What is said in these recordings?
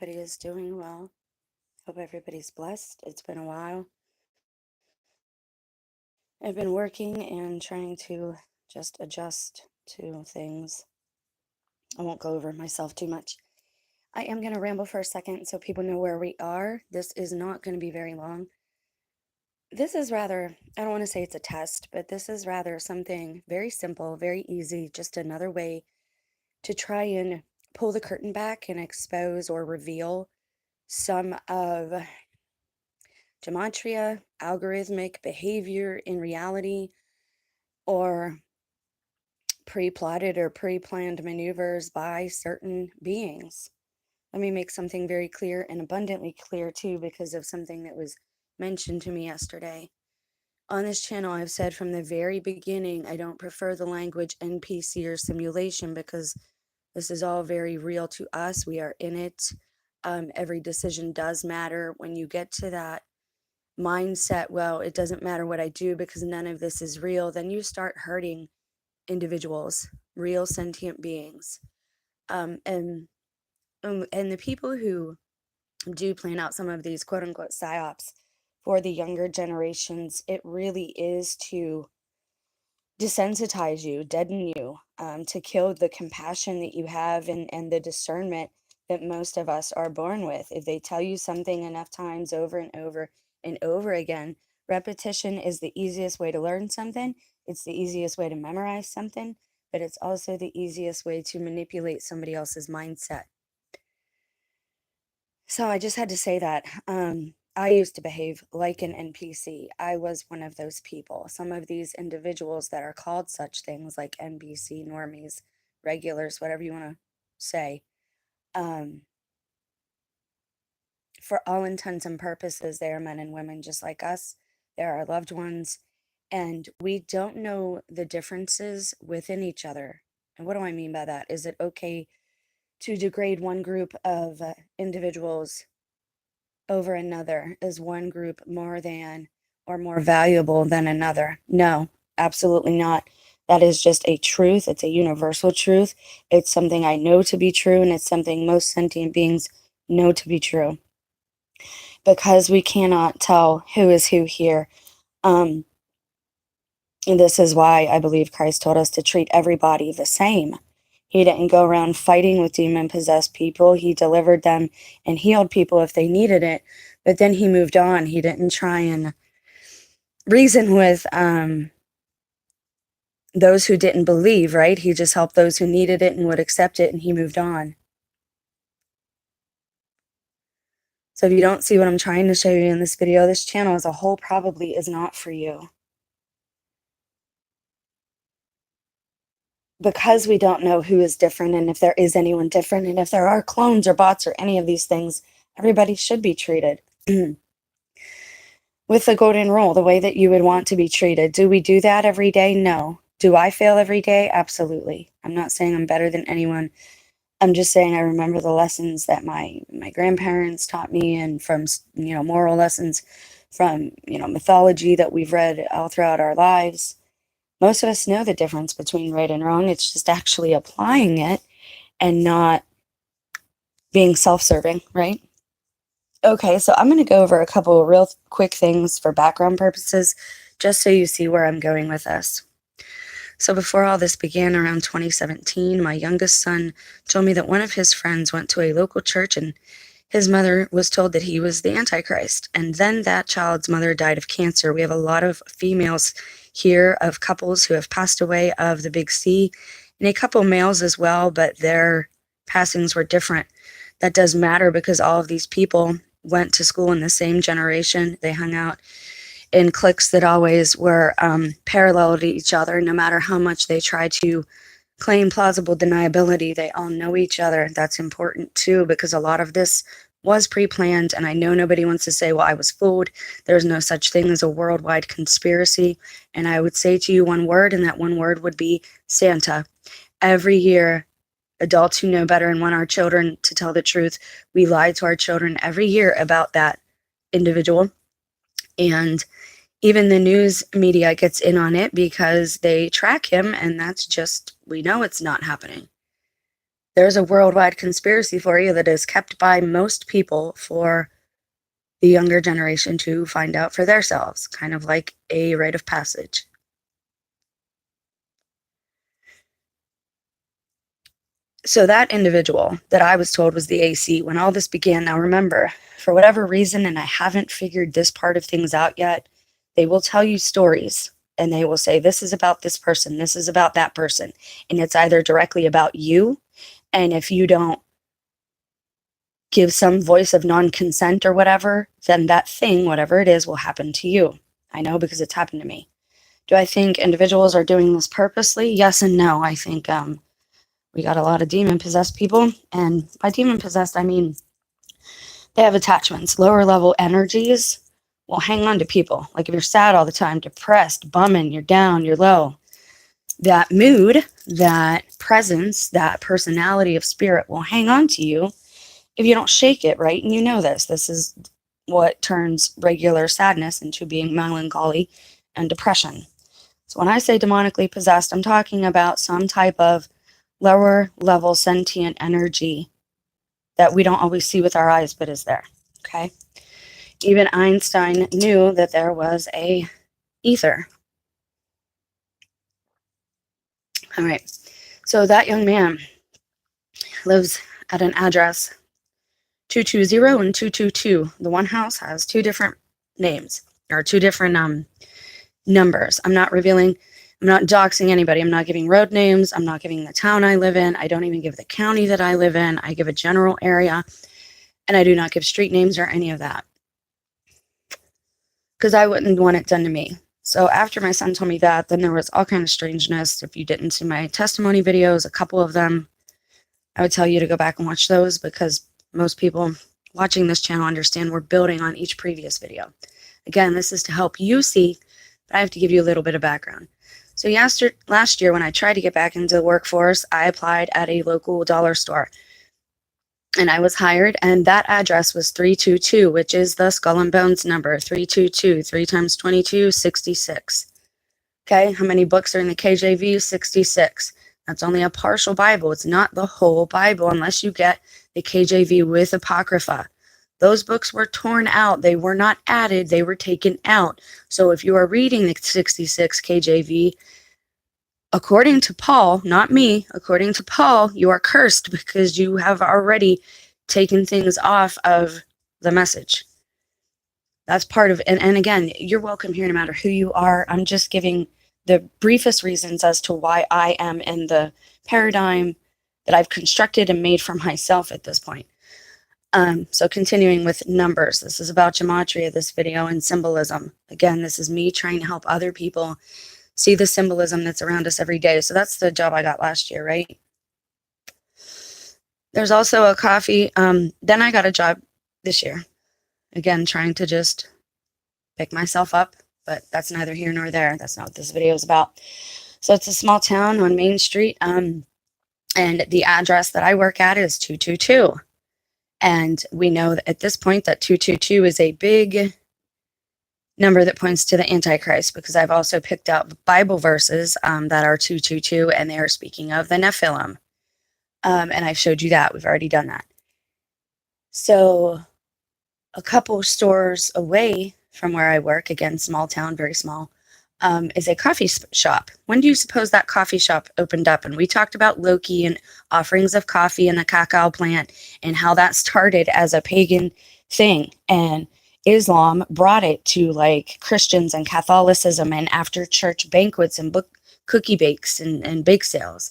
everybody is doing well. Hope everybody's blessed. It's been a while. I've been working and trying to just adjust to things. I won't go over myself too much. I am going to ramble for a second so people know where we are. This is not going to be very long. This is rather, I don't want to say it's a test, but this is rather something very simple, very easy, just another way to try and pull the curtain back and expose or reveal some of gematria, algorithmic behavior in reality, or pre-plotted or pre-planned maneuvers by certain beings. Let me make something very clear and abundantly clear too, because of something that was mentioned to me yesterday. On this channel, I've said from the very beginning, I don't prefer the language NPC or simulation because this is all very real to us. We are in it. Every decision does matter. When you get to that mindset, well, it doesn't matter what I do because none of this is real, then you start hurting individuals, real sentient beings. And the people who do plan out some of these quote unquote psyops for the younger generations, it really is to desensitize you, deaden you, to kill the compassion that you have and the discernment that most of us are born with. If they tell you something enough times over and over and over again, repetition is the easiest way to learn something. It's the easiest way to memorize something, but it's also the easiest way to manipulate somebody else's mindset. So I just had to say that. I used to behave like an NPC. I was one of those people. Some of these individuals that are called such things like NPC, normies, regulars, whatever you want to say, for all intents and purposes, they are men and women just like us. They're our loved ones. And we don't know the differences within each other. And what do I mean by that? Is it okay to degrade one group of individuals over another? Is one group more than or more valuable than another? No, absolutely not. That is just a truth. It's a universal truth. It's something I know to be true, and it's something most sentient beings know to be true. Because we cannot tell who is who here. And this is why I believe Christ told us to treat everybody the same. He didn't go around fighting with demon-possessed people. He delivered them and healed people if they needed it. But then he moved on. He didn't try and reason with those who didn't believe, right? He just helped those who needed it and would accept it, and he moved on. So if you don't see what I'm trying to show you in this video, this channel as a whole probably is not for you. Because we don't know who is different and if there is anyone different and if there are clones or bots or any of these things, everybody should be treated with the golden rule, the way that you would want to be treated. Do we do that every day? No. Do I fail every day? Absolutely. I'm not saying I'm better than anyone. I'm just saying I remember the lessons that my grandparents taught me, and from, moral lessons from, mythology that we've read all throughout our lives. Most of us know the difference between right and wrong. It's just actually applying it and not being self-serving, right? Okay, so I'm going to go over a couple of real quick things for background purposes, just so you see where I'm going with this. So before all this began around 2017, my youngest son told me that one of his friends went to a local church and his mother was told that he was the Antichrist. And then that child's mother died of cancer. We have a lot of females here of couples who have passed away of the big C, and a couple males as well, but their passings were different. That does matter because all of these people went to school in the same generation. They hung out in cliques that always were parallel to each other. No matter how much they try to claim plausible deniability, they all know each other. That's important too, because a lot of this was pre-planned, and I know nobody wants to say, well, I was fooled. There's no such thing as a worldwide conspiracy. And I would say to you one word, and that one word would be Santa. Every year, adults who know better and want our children to tell the truth, we lie to our children every year about that individual. And even the news media gets in on it because they track him, and that's just, we know it's not happening. There's a worldwide conspiracy for you that is kept by most people for the younger generation to find out for themselves, kind of like a rite of passage. So that individual that I was told was the AC when all this began, now remember, for whatever reason, and I haven't figured this part of things out yet, they will tell you stories and they will say, this is about this person, this is about that person. And it's either directly about you, and if you don't give some voice of non-consent or whatever, then that thing, whatever it is, will happen to you. I know because it's happened to me. Do I think individuals are doing this purposely? Yes and no. I think we got a lot of demon-possessed people, and by demon-possessed, I mean they have attachments. Lower level energies will hang on to people. Like if you're sad all the time, depressed, bumming, you're down, you're low, that mood, that presence, that personality of spirit will hang on to you if you don't shake it, right? And you know this. This is what turns regular sadness into being melancholy and depression. So when I say demonically possessed, I'm talking about some type of lower level sentient energy that we don't always see with our eyes, but is there, okay? Even Einstein knew that there was a ether. All right, so that young man lives at an address 220 and 222. The one house has two different names, or two different numbers. I'm not revealing, I'm not doxing anybody. I'm not giving road names. I'm not giving the town I live in. I don't even give the county that I live in. I give a general area, and I do not give street names or any of that, because I wouldn't want it done to me. So after my son told me that, then there was all kind of strangeness. If you didn't see my testimony videos, a couple of them, I would tell you to go back and watch those, because most people watching this channel understand we're building on each previous video. Again, this is to help you see, but I have to give you a little bit of background. So last year, when I tried to get back into the workforce, I applied at a local dollar store. And I was hired, and that address was 322, which is the Skull and Bones number, 322, 3 times 22, 66. Okay, how many books are in the KJV? 66. That's only a partial Bible. It's not the whole Bible unless you get the KJV with Apocrypha. Those books were torn out. They were not added. They were taken out. So if you are reading the 66 KJV, according to Paul, not me, according to Paul, you are cursed because you have already taken things off of the message. That's part of it. And again, you're welcome here no matter who you are. I'm just giving the briefest reasons as to why I am in the paradigm that I've constructed and made for myself at this point. So continuing with numbers, this is about gematria, this video, and symbolism. Again, this is me trying to help other people see the symbolism that's around us every day. So that's the job I got last year, right? There's also a coffee. Then I got a job this year. Again, trying to just pick myself up, but that's neither here nor there. That's not what this video is about. So it's a small town on Main Street. And the address that I work at is 222. And we know that at this point that 222 is a big number that points to the Antichrist, because I've also picked out Bible verses that are 222, and they are speaking of the Nephilim. And I've showed you that. We've already done that. So a couple stores away from where I work, again, small town, very small, is a coffee shop. When do you suppose that coffee shop opened up? And we talked about Loki and offerings of coffee and the cacao plant and how that started as a pagan thing. And Islam brought it to like Christians and Catholicism and after church banquets and cookie bakes and bake sales.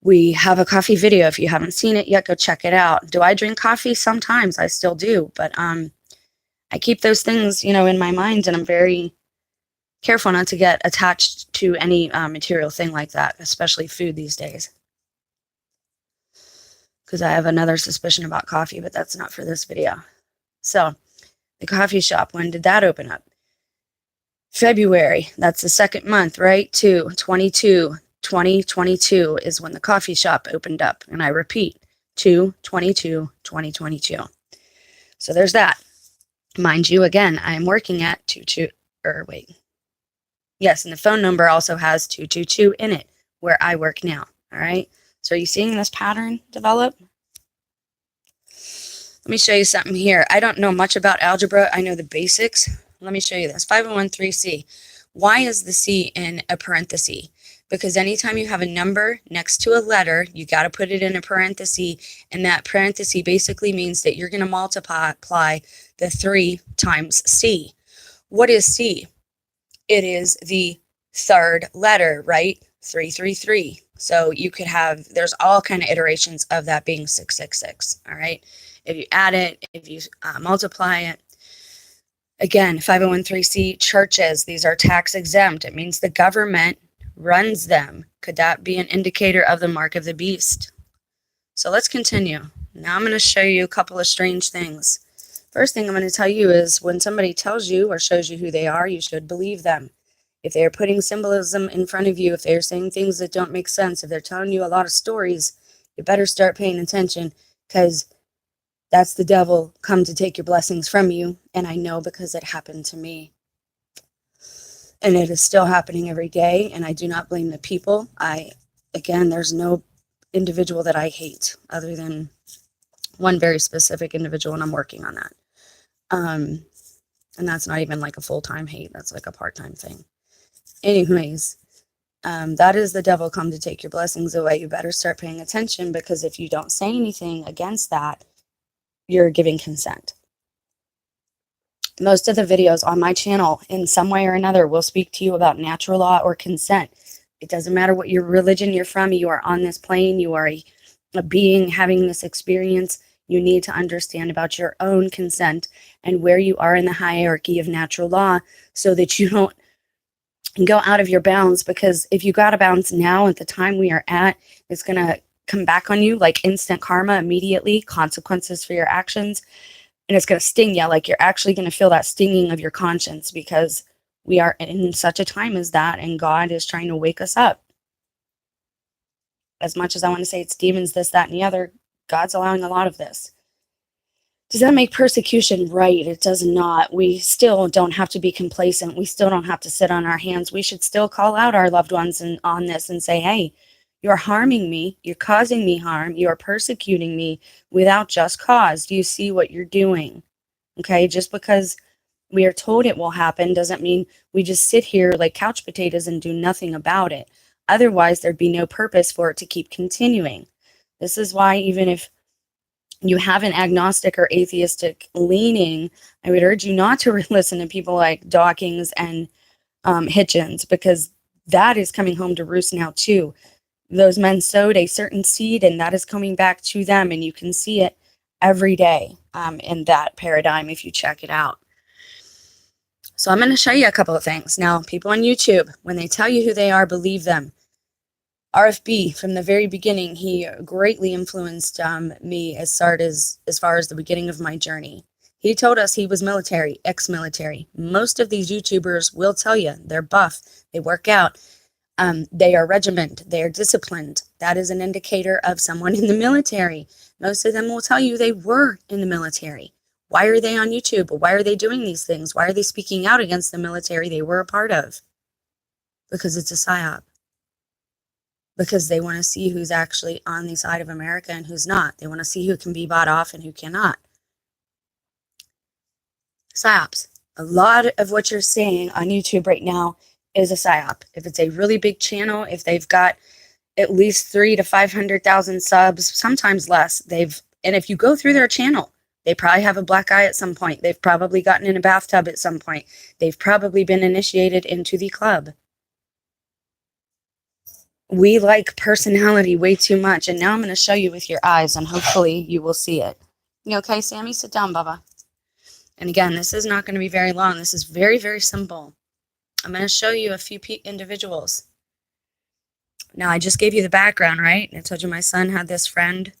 We have a coffee video. If you haven't seen it yet, go check it out. Do I drink coffee? Sometimes I still do, but I keep those things, in my mind, and I'm very careful not to get attached to any material thing like that, especially food these days. Because I have another suspicion about coffee, but that's not for this video. So the coffee shop, when did that open up? February. That's the second month, right? 2022 is when the coffee shop opened up. And I repeat, 2022. So there's that. Mind you, again, I am working at Yes, and the phone number also has 222 in it, where I work now, all right? So are you seeing this pattern develop? Let me show you something here. I don't know much about algebra. I know the basics. Let me show you this. 5013C. Why is the C in a parenthesis? Because anytime you have a number next to a letter, you got to put it in a parenthesis, and that parenthesis basically means that you're going to multiply the 3 times C. What is C? It is the third letter, right? 333. So you could have, there's all kind of iterations of that being 666, all right? If you add it, if you multiply it. Again, 5013C, churches, these are tax exempt. It means the government runs them. Could that be an indicator of the mark of the beast? So let's continue. Now I'm going to show you a couple of strange things. First thing I'm going to tell you is when somebody tells you or shows you who they are, you should believe them. If they're putting symbolism in front of you, if they're saying things that don't make sense, if they're telling you a lot of stories, you better start paying attention, because that's the devil come to take your blessings from you. And I know because it happened to me. And it is still happening every day. And I do not blame the people. Again, there's no individual that I hate other than one very specific individual, and I'm working on that. And that's not even like a full-time hate. That's like a part-time thing. Anyways, that is the devil come to take your blessings away. You better start paying attention, because if you don't say anything against that, you're giving consent. Most of the videos on my channel in some way or another will speak to you about natural law or consent. It doesn't matter what your religion you're from. You are on this plane. You are a being having this experience. You need to understand about your own consent and where you are in the hierarchy of natural law, so that you don't go out of your bounds. Because if you got a bounds now at the time we are at, it's going to come back on you like instant karma immediately, consequences for your actions. And it's going to sting you, like you're actually going to feel that stinging of your conscience, because we are in such a time as that, and God is trying to wake us up. As much as I want to say it's demons, this, that, and the other, God's allowing a lot of this. Does that make persecution right? It does not. We still don't have to be complacent. We still don't have to sit on our hands. We should still call out our loved ones on this and say, hey, you're harming me. You're causing me harm. You are persecuting me without just cause. Do you see what you're doing? Okay, just because we are told it will happen doesn't mean we just sit here like couch potatoes and do nothing about it. Otherwise, there'd be no purpose for it to keep continuing. This is why, even if you have an agnostic or atheistic leaning, I would urge you not to listen to people like Dawkins and Hitchens, because that is coming home to roost now too. Those men sowed a certain seed, and that is coming back to them, and you can see it every day in that paradigm if you check it out. So I'm going to show you a couple of things. Now, people on YouTube, when they tell you who they are, believe them. RFB, from the very beginning, he greatly influenced me as far as the beginning of my journey. He told us he was military, ex-military. Most of these YouTubers will tell you they're buff, they work out, they are regimented, they are disciplined. That is an indicator of someone in the military. Most of them will tell you they were in the military. Why are they on YouTube? Why are they doing these things? Why are they speaking out against the military they were a part of? Because it's a psyop. Because they want to see who's actually on the side of America and who's not. They want to see who can be bought off and who cannot. Psyops. A lot of what you're seeing on YouTube right now is a psyop. If it's a really big channel, if they've got at least 300,000 to 500,000 subs, sometimes less, and if you go through their channel, they probably have a black eye at some point. They've probably gotten in a bathtub at some point. They've probably been initiated into the club. We like personality way too much, and now I'm going to show you with your eyes, and hopefully you will see it. You okay, Sammy? Sit down, Bubba. And again, this is not going to be very long. This is very, very simple. I'm going to show you a few individuals. Now, I just gave you the background, right? I told you my son had this friend,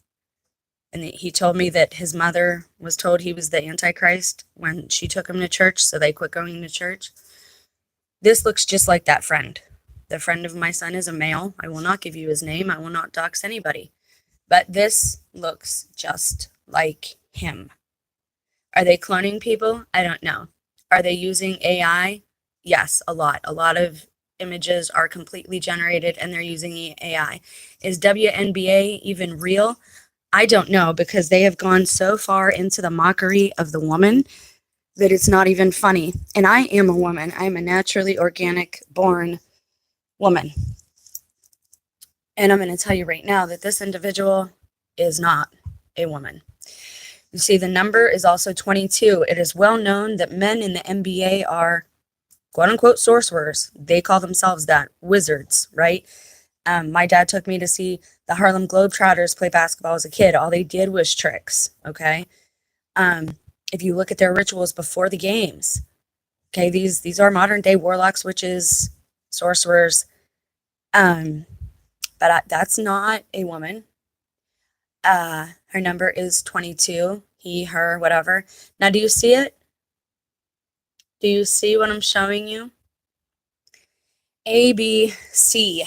and he told me that his mother was told he was the Antichrist when she took him to church, so they quit going to church. This looks just like that friend. The friend of my son is a male. I will not give you his name. I will not dox anybody. But this looks just like him. Are they cloning people? I don't know. Are they using AI? Yes, a lot. A lot of images are completely generated and they're using AI. Is WNBA even real? I don't know, because they have gone so far into the mockery of the woman that it's not even funny. And I am a woman. I am a naturally organic born woman. And I'm going to tell you right now that this individual is not a woman. You see, the number is also 22. It is well known that men in the NBA are quote unquote sorcerers. They call themselves that, wizards, right? My dad took me to see the Harlem Globetrotters play basketball as a kid. All they did was tricks, okay? If you look at their rituals before the games, okay, these are modern day warlocks, witches, sorcerers. But that's not a woman. Her number is 22. He, her, whatever. Now, do you see it? Do you see what I'm showing you? A, B, C.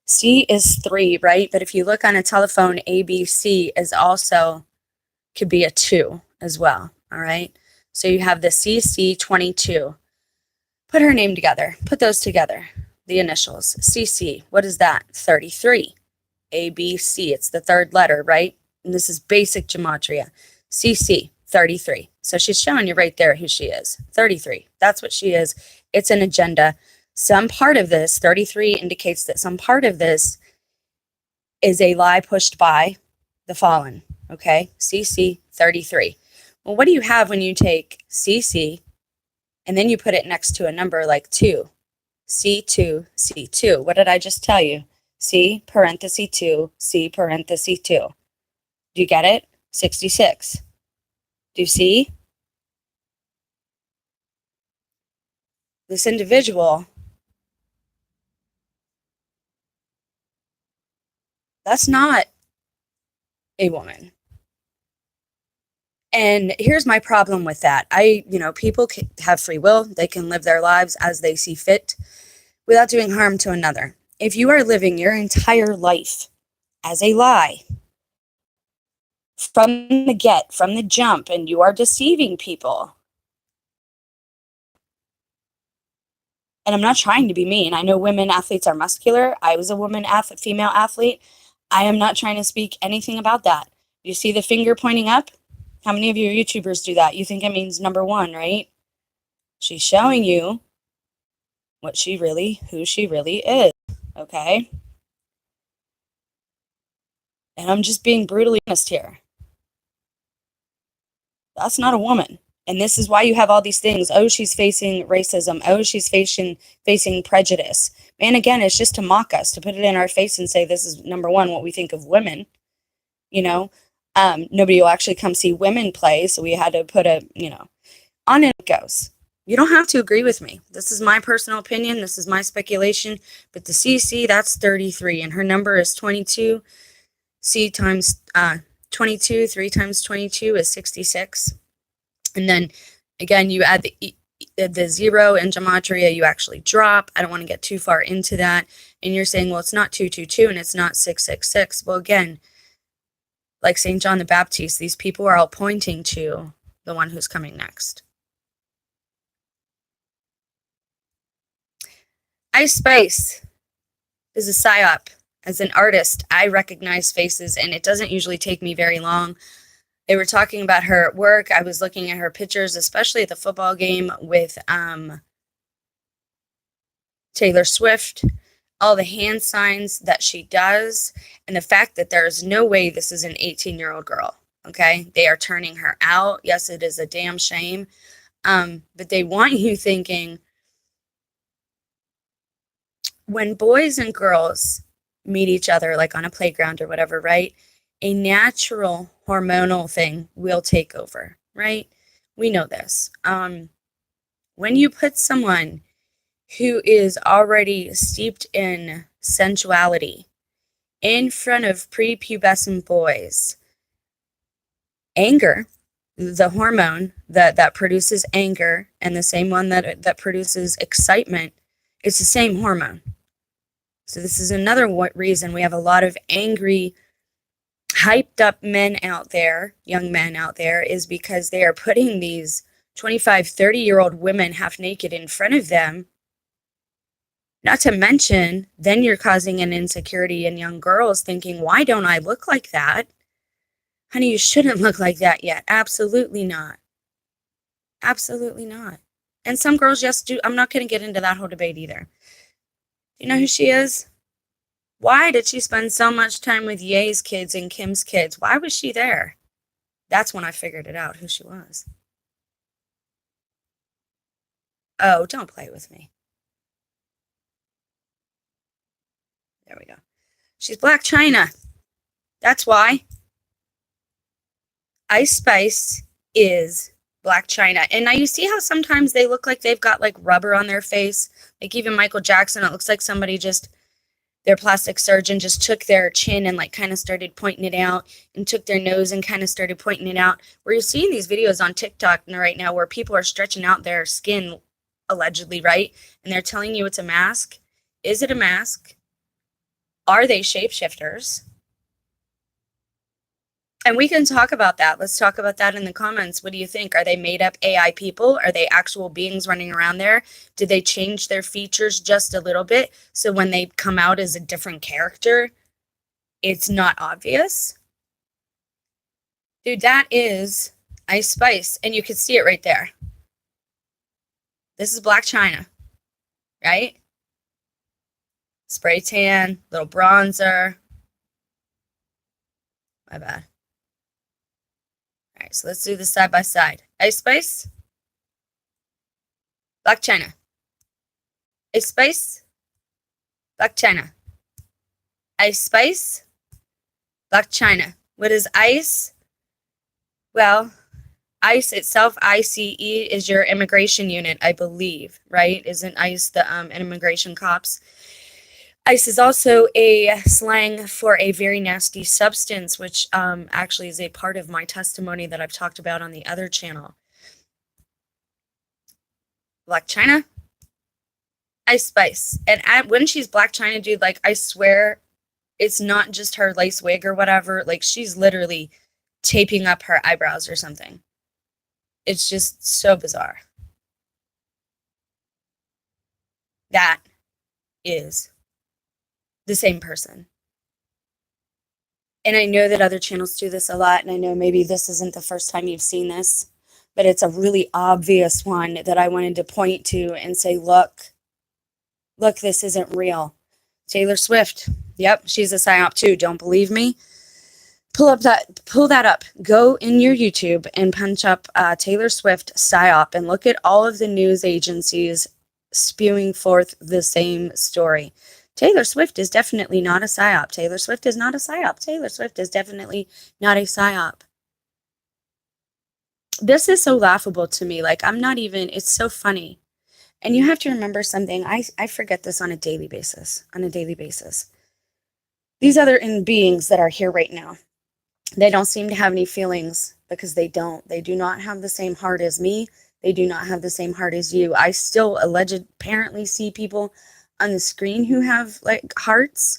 C is 3, right? But if you look on a telephone, A, B, C is also, could be a 2 as well, all right? So you have the CC22. Put her name together. Put those together. The initials. CC, what is that? 33. A, B, C, it's the third letter, right? And this is basic gematria. CC, 33. So she's showing you right there who she is. 33. That's what she is. It's an agenda. Some part of this, 33, indicates that some part of this is a lie pushed by the fallen. Okay? CC, 33. Well, what do you have when you take CC and then you put it next to a number like 2? C2, C2. What did I just tell you? C parenthesis 2, C parenthesis 2. Do you get it? 66. Do you see? This individual, that's not a woman. And here's my problem with that. People can have free will. They can live their lives as they see fit without doing harm to another. If you are living your entire life as a lie from the jump, and you are deceiving people, and I'm not trying to be mean. I know women athletes are muscular. I was a female athlete. I am not trying to speak anything about that. You see the finger pointing up? How many of your YouTubers do that? You think it means number 1, right? She's showing you who she really is, okay? And I'm just being brutally honest here. That's not a woman. And this is why you have all these things. Oh, she's facing racism. Oh, she's facing prejudice. And again, it's just to mock us, to put it in our face and say, this is number 1, what we think of women. Nobody will actually come see women play. So we had to put on it goes. You don't have to agree with me. This is my personal opinion. This is my speculation. But the CC, that's 33. And her number is 22. C times 22, 3 times 22 is 66. And then, again, you add the 0 in gematria, you actually drop. I don't want to get too far into that. And you're saying, well, it's not 222 and it's not 666. Well, again, like St. John the Baptist, these people are all pointing to the one who's coming next. Ice Spice is a psyop. As an artist, I recognize faces, and it doesn't usually take me very long. They were talking about her at work. I was looking at her pictures, especially at the football game with Taylor Swift, all the hand signs that she does, and the fact that there is no way this is an 18-year-old girl, okay? They are turning her out. Yes, it is a damn shame, but they want you thinking, when boys and girls meet each other, like on a playground or whatever, right? A natural hormonal thing will take over, right? We know this. When you put someone who is already steeped in sensuality in front of prepubescent boys, anger, the hormone that produces anger, and the same one that produces excitement, it's the same hormone. So this is another reason we have a lot of angry, hyped up men out there, young men out there, is because they are putting these 25, 30-year-old women half naked in front of them Not to mention, then you're causing an insecurity in young girls thinking, why don't I look like that? Honey, you shouldn't look like that yet. Absolutely not. Absolutely not. And some girls just do. I'm not going to get into that whole debate either. Do you know who she is? Why did she spend so much time with Ye's kids and Kim's kids? Why was she there? That's when I figured it out, who she was. Oh, don't play with me. There we go. She's Blac Chyna. That's why. Ice Spice is Blac Chyna. And now you see how sometimes they look like they've got like rubber on their face? Like even Michael Jackson, it looks like somebody just, their plastic surgeon just took their chin and like kind of started pointing it out, and took their nose and kind of started pointing it out. Where you're seeing these videos on TikTok right now where people are stretching out their skin, allegedly, right? And they're telling you it's a mask. Is it a mask? Are they shapeshifters? And we can talk about that. Let's talk about that in the comments. What do you think? Are they made up AI people? Are they actual beings running around there? Did they change their features just a little bit so when they come out as a different character, it's not obvious? Dude, that is Ice Spice. And you can see it right there. This is Blac Chyna, right? Spray tan, little bronzer. My bad. All right, so let's do this side by side. Ice Spice, Blac Chyna. Ice Spice, Blac Chyna. Ice Spice, Blac Chyna. What is ICE? Well, ICE itself, ICE, is your immigration unit, I believe, right? Isn't ICE the immigration cops? ICE is also a slang for a very nasty substance, which actually is a part of my testimony that I've talked about on the other channel. Blac Chyna, Ice Spice. And when she's Blac Chyna, dude, like, I swear it's not just her lace wig or whatever. Like, she's literally taping up her eyebrows or something. It's just so bizarre. That is the same person. And I know that other channels do this a lot, and I know maybe this isn't the first time you've seen this, but it's a really obvious one that I wanted to point to and say, look, this isn't real. Taylor Swift. Yep, she's a psyop too. Don't believe me? Pull that up. Go in your YouTube and punch up Taylor Swift psyop and look at all of the news agencies spewing forth the same story. Taylor Swift is definitely not a psyop. Taylor Swift is not a psyop. Taylor Swift is definitely not a psyop. This is so laughable to me. Like, I'm not even, it's so funny. And you have to remember something. I forget this on a daily basis. These other beings that are here right now, they don't seem to have any feelings because they don't. They do not have the same heart as me. They do not have the same heart as you. I still apparently see people on the screen who have like hearts.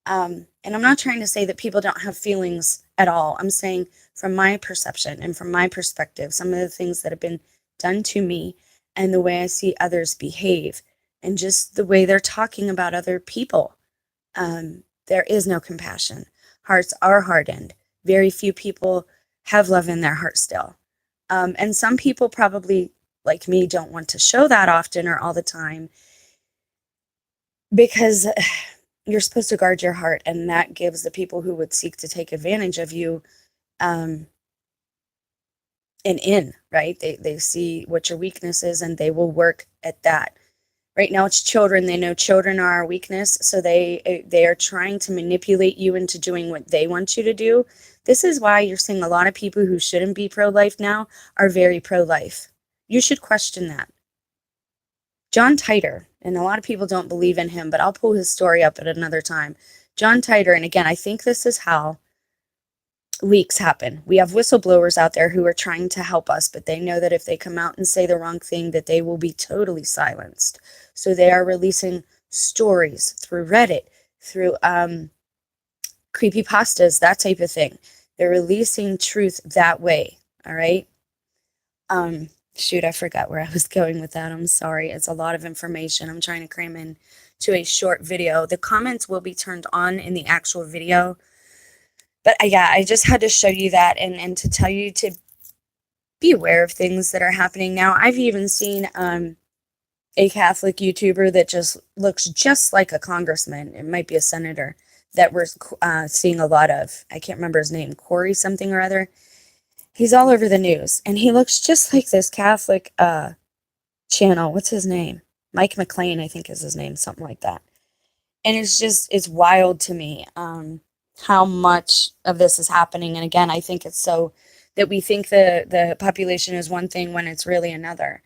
And I'm not trying to say that people don't have feelings at all. I'm saying from my perception and from my perspective, some of the things that have been done to me and the way I see others behave and just the way they're talking about other people. There is no compassion. Hearts are hardened. Very few people have love in their heart still. And some people probably, like me, don't want to show that often or all the time because you're supposed to guard your heart, and that gives the people who would seek to take advantage of you an in, right? They see what your weakness is and they will work at that. Right now it's children. They know children are our weakness, so they are trying to manipulate you into doing what they want you to do. This is why you're seeing a lot of people who shouldn't be pro-life now are very pro-life. You should question that. John Titor, and a lot of people don't believe in him, but I'll pull his story up at another time. John Titor, and again, I think this is how leaks happen. We have whistleblowers out there who are trying to help us, but they know that if they come out and say the wrong thing, that they will be totally silenced. So they are releasing stories through Reddit, through creepypastas, that type of thing. They're releasing truth that way, all right? Shoot, I forgot where I was going with that. I'm sorry. It's a lot of information I'm trying to cram in to a short video. The comments will be turned on in the actual video. But yeah, I just had to show you that and to tell you to be aware of things that are happening now. I've even seen a Catholic YouTuber that just looks just like a congressman. It might be a senator that we're seeing a lot of. I can't remember his name, Corey something or other. He's all over the news, and he looks just like this Catholic channel. What's his name? Mike McLean, I think is his name, something like that. And it's wild to me how much of this is happening. And again, I think it's so that we think the population is one thing when it's really another.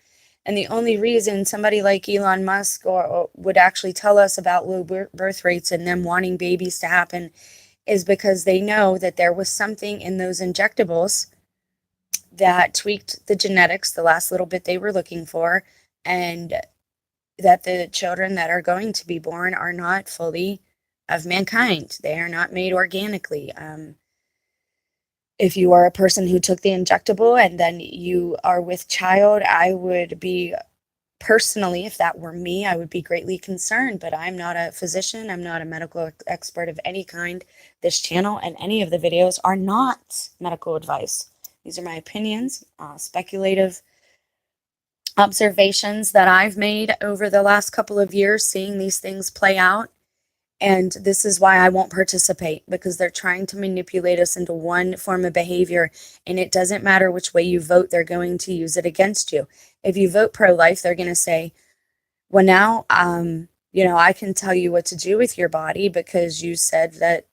And the only reason somebody like Elon Musk or would actually tell us about low birth rates and them wanting babies to happen is because they know that there was something in those injectables that tweaked the genetics, the last little bit they were looking for, and that the children that are going to be born are not fully of mankind. They are not made organically. If you are a person who took the injectable and then you are with child, I would be personally, if that were me, I would be greatly concerned, but I'm not a physician. I'm not a medical expert of any kind. This channel and any of the videos are not medical advice. These are my opinions, speculative observations that I've made over the last couple of years, seeing these things play out. And this is why I won't participate, because they're trying to manipulate us into one form of behavior. And it doesn't matter which way you vote, they're going to use it against you. If you vote pro-life, they're going to say, well, now, I can tell you what to do with your body because you said that,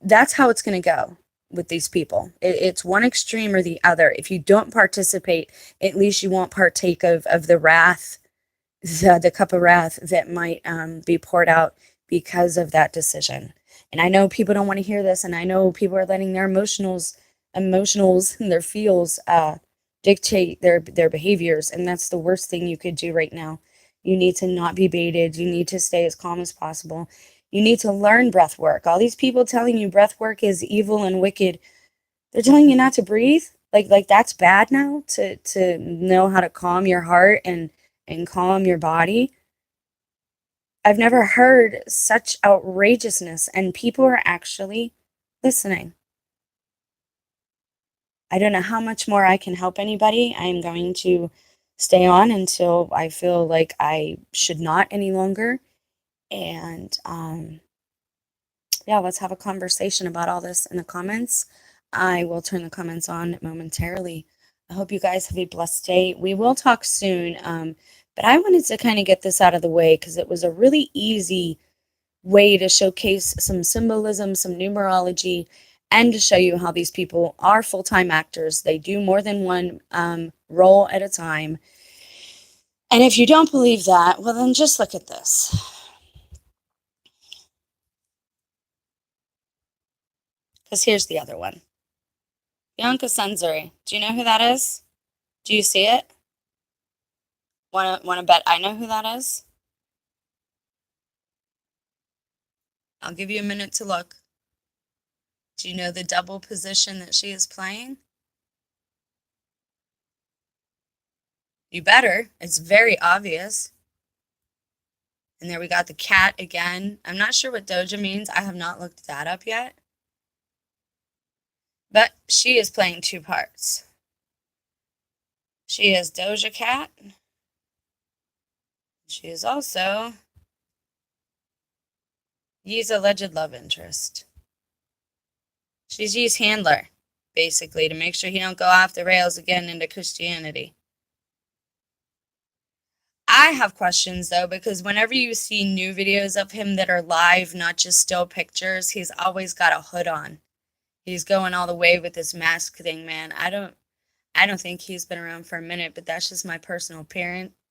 that's how it's going to go with these people. It's one extreme or the other. If you don't participate, at least you won't partake of the wrath, the cup of wrath that might be poured out because of that decision. And I know people don't want to hear this, and I know people are letting their emotionals and their feels dictate their behaviors, and that's the worst thing you could do right now. You need to not be baited. You need to stay as calm as possible. You need to learn breath work. All these people telling you breath work is evil and wicked, they're telling you not to breathe. Like that's bad now, to know how to calm your heart and calm your body. I've never heard such outrageousness, and people are actually listening. I don't know how much more I can help anybody. I'm going to stay on until I feel like I should not any longer. And let's have a conversation about all this in the comments. I will turn the comments on momentarily. I hope you guys have a blessed day. We will talk soon. But I wanted to kind of get this out of the way because it was a really easy way to showcase some symbolism, some numerology, and to show you how these people are full-time actors. They do more than one role at a time. And if you don't believe that, well, then just look at this. Because here's the other one. Bianca Censori. Do you know who that is? Do you see it? Want to bet I know who that is? I'll give you a minute to look. Do you know the double position that she is playing? You better. It's very obvious. And there we got the cat again. I'm not sure what Doja means. I have not looked that up yet. But she is playing two parts. She is Doja Cat. She is also Ye's alleged love interest. She's Ye's handler, basically, to make sure he don't go off the rails again into Christianity. I have questions, though, because whenever you see new videos of him that are live, not just still pictures, he's always got a hood on. He's going all the way with this mask thing, man. I don't think he's been around for a minute, but that's just my personal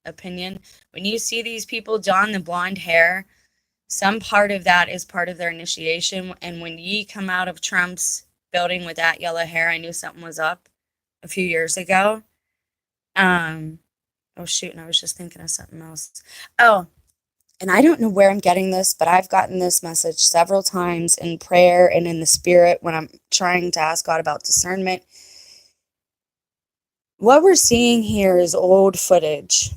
opinion. When you see these people don the blonde hair, some part of that is part of their initiation. And when Ye come out of Trump's building with that yellow hair, I knew something was up a few years ago. Oh shoot, and I was just thinking of something else. Oh, and I don't know where I'm getting this, but I've gotten this message several times in prayer and in the spirit when I'm trying to ask God about discernment. What we're seeing here is old footage.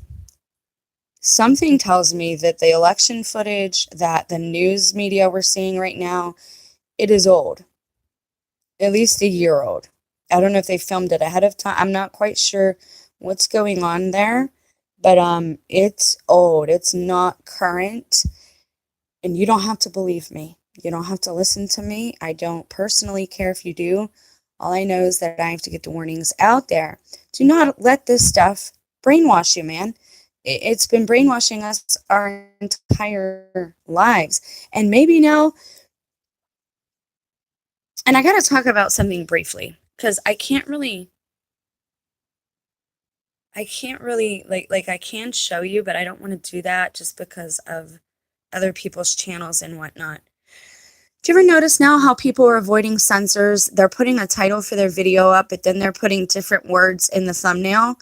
Something tells me that the election footage that the news media we're seeing right now, it is old. At least a year old. I don't know if they filmed it ahead of time. I'm not quite sure what's going on there, but it's old. It's not current, and you don't have to believe me. You don't have to listen to me. I don't personally care if you do. All I know is that I have to get the warnings out there. Do not let this stuff brainwash you, man. It's been brainwashing us our entire lives. And maybe now, and I got to talk about something briefly because I can't really like I can show you, but I don't want to do that just because of other people's channels and whatnot. Do you ever notice now how people are avoiding censors? They're putting a title for their video up, but then they're putting different words in the thumbnail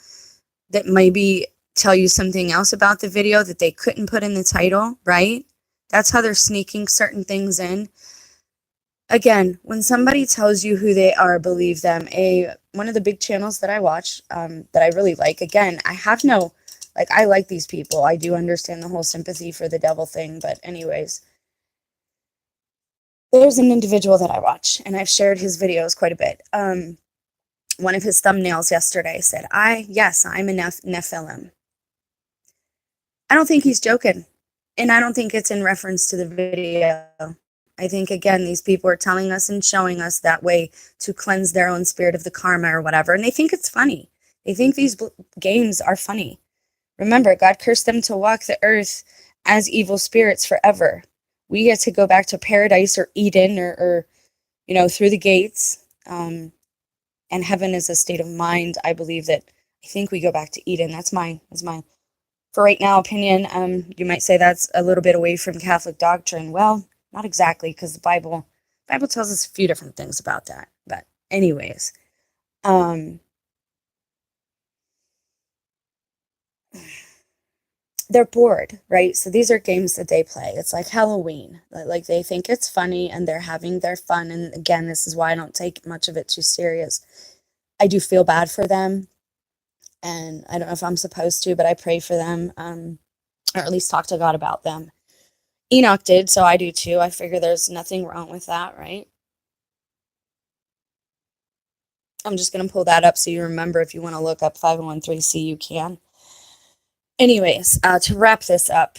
that maybe tell you something else about the video that they couldn't put in the title, right? That's how they're sneaking certain things in. Again, when somebody tells you who they are, believe them. One of the big channels that I watch, that I really like, again, I have no, like, I like these people. I do understand the whole sympathy for the devil thing, but anyways, there's an individual that I watch, and I've shared his videos quite a bit. One of his thumbnails yesterday said, yes, I'm a Nephilim. I don't think he's joking, and I don't think it's in reference to the video. I think, again, these people are telling us and showing us that way to cleanse their own spirit of the karma or whatever. And they think it's funny. They think these games are funny. Remember, God cursed them to walk the earth as evil spirits forever. We get to go back to paradise or Eden or through the gates. And heaven is a state of mind. I believe that, I think we go back to Eden. That's my, for right now, opinion. You might say that's a little bit away from Catholic doctrine. Well, not exactly, because the Bible tells us a few different things about that. But anyways, they're bored, right? So these are games that they play. It's like Halloween. Like they think it's funny and they're having their fun. And again, this is why I don't take much of it too serious. I do feel bad for them. And I don't know if I'm supposed to, but I pray for them, or at least talk to God about them. Enoch did, so I do too. I figure there's nothing wrong with that, right? I'm just going to pull that up so you remember. If you want to look up 5013C, you can. Anyways, to wrap this up,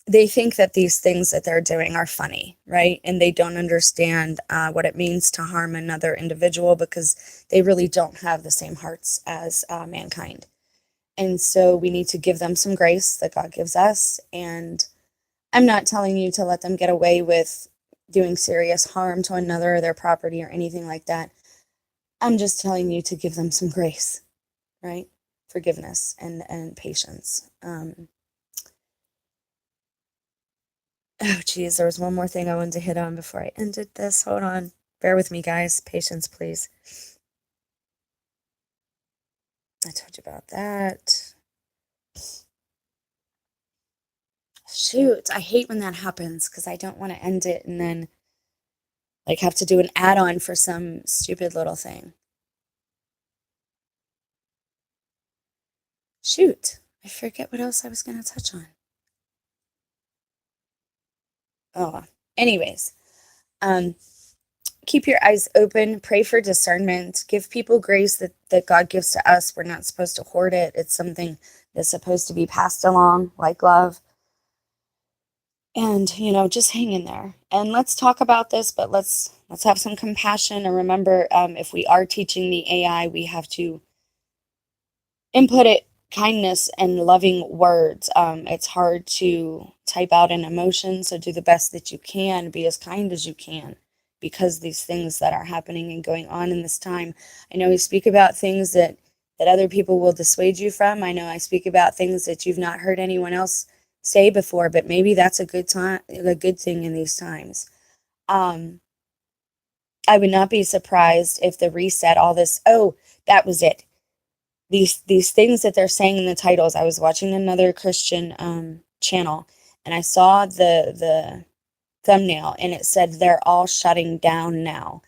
they think that these things that they're doing are funny, right? And they don't understand what it means to harm another individual because they really don't have the same hearts as mankind. And so we need to give them some grace that God gives us. And I'm not telling you to let them get away with doing serious harm to another or their property or anything like that. I'm just telling you to give them some grace, right? Forgiveness and patience. Oh, geez, there was one more thing I wanted to hit on before I ended this. Hold on. Bear with me, guys. Patience, please. I told you about that. Shoot, I hate when that happens because I don't want to end it and then like have to do an add-on for some stupid little thing. Shoot, I forget what else I was going to touch on. Oh, anyways, keep your eyes open, pray for discernment, give people grace that God gives to us. We're not supposed to hoard it. It's something that's supposed to be passed along like love. And, just hang in there. And let's talk about this, but let's have some compassion. And remember, if we are teaching the AI, we have to input it kindness and loving words. It's hard to type out an emotion, so do the best that you can. Be as kind as you can, because these things that are happening and going on in this time. I know we speak about things that other people will dissuade you from. I know I speak about things that you've not heard anyone else say before, but maybe that's a good thing in these times. I would not be surprised if the reset, all this, that was it. These things that they're saying in the titles. I was watching another Christian channel, and I saw the thumbnail, and it said they're all shutting down now,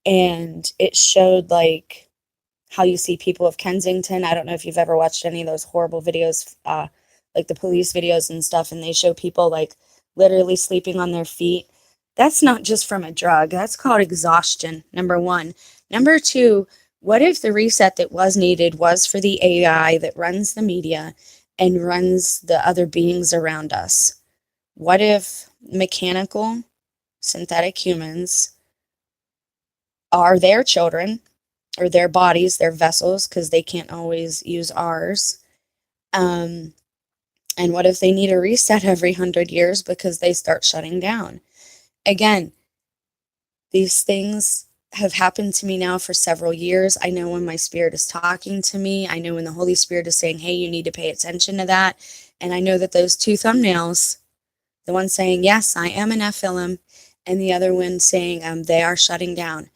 and it showed like how you see people of Kensington. I don't know if you've ever watched any of those horrible videos, like the police videos and stuff, and they show people like literally sleeping on their feet. That's not just from a drug. That's called exhaustion, number one. Number two, what if the reset that was needed was for the AI that runs the media and runs the other beings around us? What if mechanical, synthetic humans are their children or their bodies, their vessels, because they can't always use ours? And what if they need a reset every 100 years because they start shutting down? Again, these things have happened to me now for several years. I know when my spirit is talking to me. I know when the Holy Spirit is saying, hey, you need to pay attention to that. And I know that those two thumbnails, the one saying, yes, I am an Nephilim, and the other one saying, they are shutting down.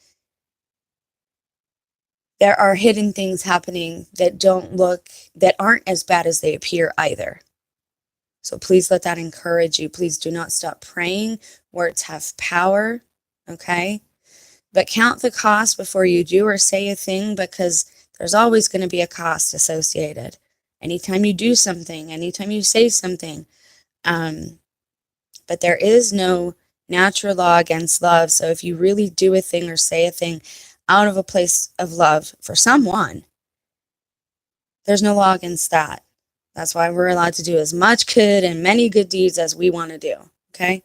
There are hidden things happening that aren't as bad as they appear either. So please let that encourage you. Please do not stop praying. Words have power, okay? But count the cost before you do or say a thing, because there's always going to be a cost associated. Anytime you do something, anytime you say something. But there is no natural law against love. So if you really do a thing or say a thing out of a place of love for someone, there's no law against that. That's why we're allowed to do as much good and many good deeds as we want to do, okay?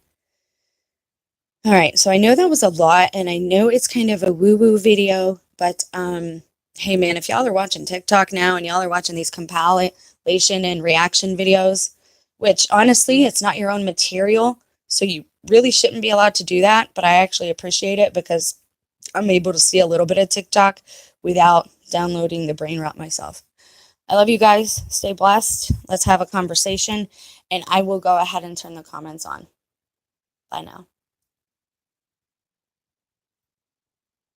All right, so I know that was a lot, and I know it's kind of a woo-woo video, but hey man, if y'all are watching TikTok now and y'all are watching these compilation and reaction videos, which honestly, it's not your own material, so you really shouldn't be allowed to do that, but I actually appreciate it because I'm able to see a little bit of TikTok without downloading the brain rot myself. I love you guys. Stay blessed. Let's have a conversation, and I will go ahead and turn the comments on. Bye now.